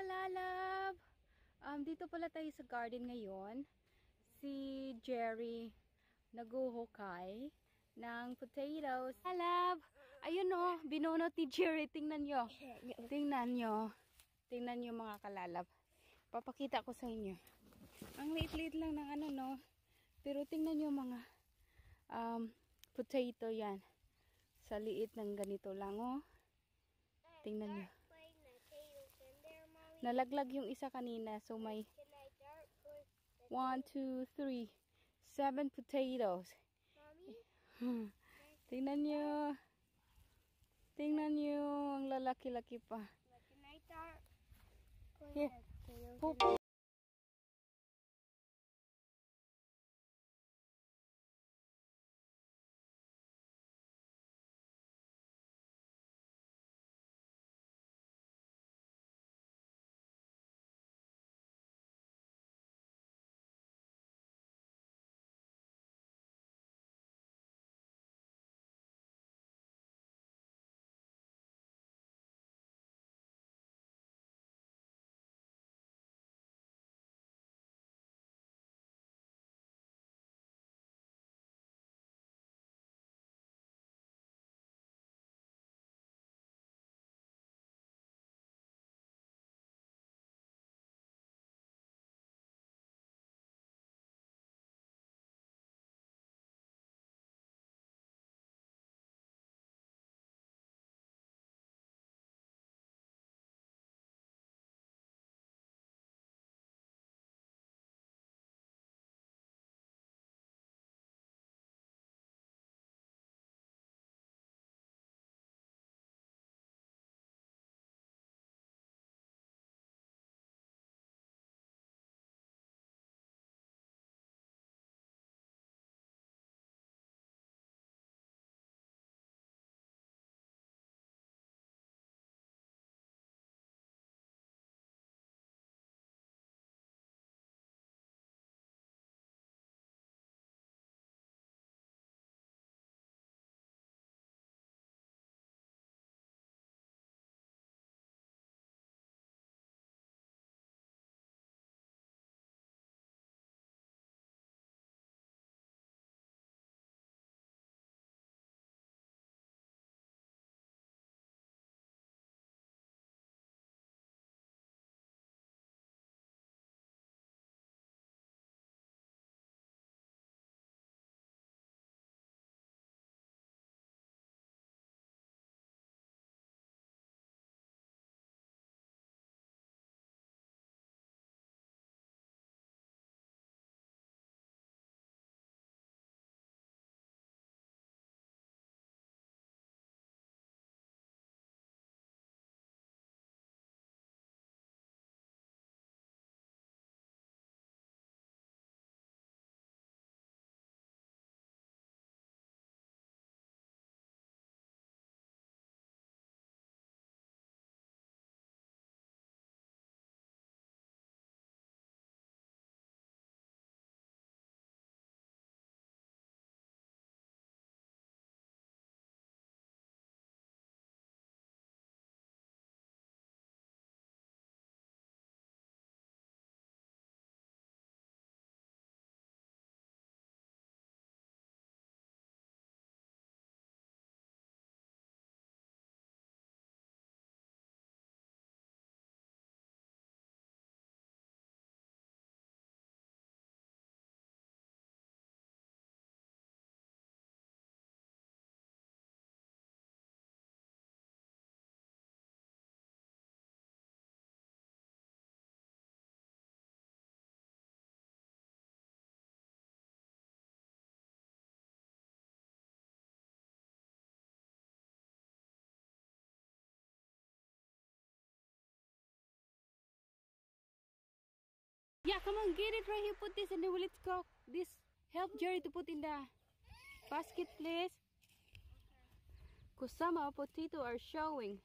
kalalab! Dito pala tayo sa garden ngayon. Si Jerry naghuhukay ng potatoes. Kalalab! Ayun o, binunot ni Jerry. Tingnan nyo. Tingnan nyo. Tingnan nyo mga kalalab. Papakita ko sa inyo. Ang liit-liit lang ng ano no. Pero tingnan nyo mga potato yan. Sa liit ng ganito lang oh. Tingnan nyo. Nalaglag yung isa kanina. So may 1, 2, 3, 7 potatoes. Tingnan nyo. Tingnan nyo. Ang lalaki-laki pa. Here. Yeah, come on, get it right here. Put this and then let's go. This help Jerry to put in the basket, please. Because some of our potatoes are showing.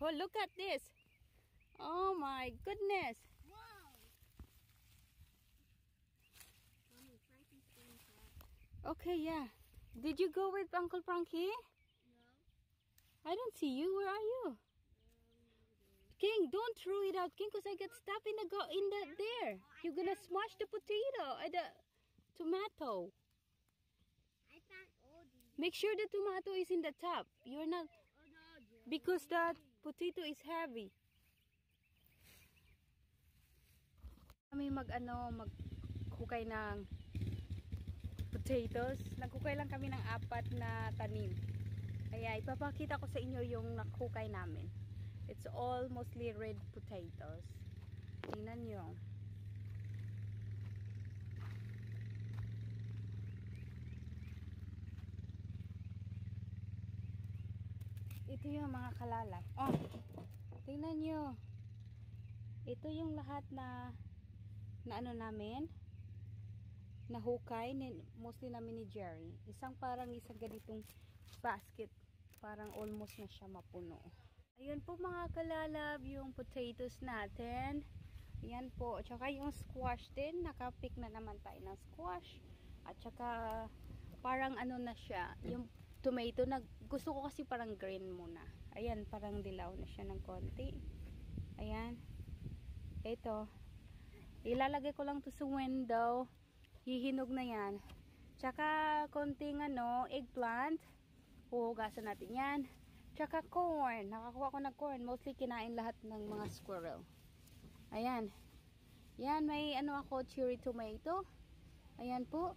Oh, look at this. Oh my goodness. Wow. Okay, yeah. Did you go with Uncle Frankie? No. I don't see you. Where are you? King, don't throw it out, King, because I get stuff in the there. You're gonna smash the potato, the tomato. I found all these. Make sure the tomato is in the top. You're not, because that potato is heavy. Kami maghukay ng potatoes. Naghukay lang kami ng 4 na tanim. Kaya ipapakita ko sa inyo yung naghukay namin. It's all mostly red potatoes. Tingnan nyo. Ito yung mga kalalay. Oh, tingnan nyo. Ito yung lahat na ano namin. Nahukay. Mostly namin ni Jerry. Isang ganitong basket. Parang almost na siya mapuno. Ayun po mga kalalab, yung potatoes natin. Ayan po. At saka yung squash din. Nakapick na naman tayo ng squash. At saka parang ano na siya. Yung tomato, gusto ko kasi parang green muna. Ayan, parang dilaw na siya ng konti. Ayan. Ito. Ilalagay ko lang to sa window. Hihinog na yan. Tsaka konting eggplant. Huhugasan natin yan. Tsaka corn. Nakakuha ko ng corn. Mostly kinain lahat ng mga squirrel. Ayan. Yan, may ako, cherry tomato. Ayan po.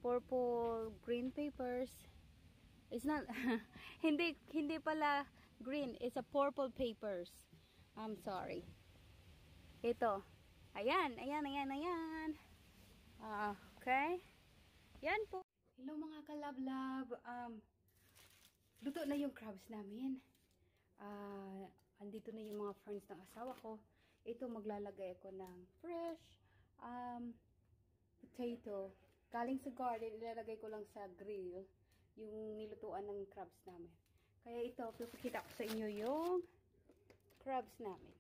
Purple green peppers. It's not, hindi pala green. It's a purple peppers. I'm sorry. Ito. Ayan. Okay. Yan po. Hello mga kalablab. Luto na yung crabs namin. Andito na yung mga friends ng asawa ko. Ito, maglalagay ako ng fresh potato. Galing sa garden, ilalagay ko lang sa grill yung nilutuan ng crabs namin. Kaya ito, pipakita ko sa inyo yung crabs namin.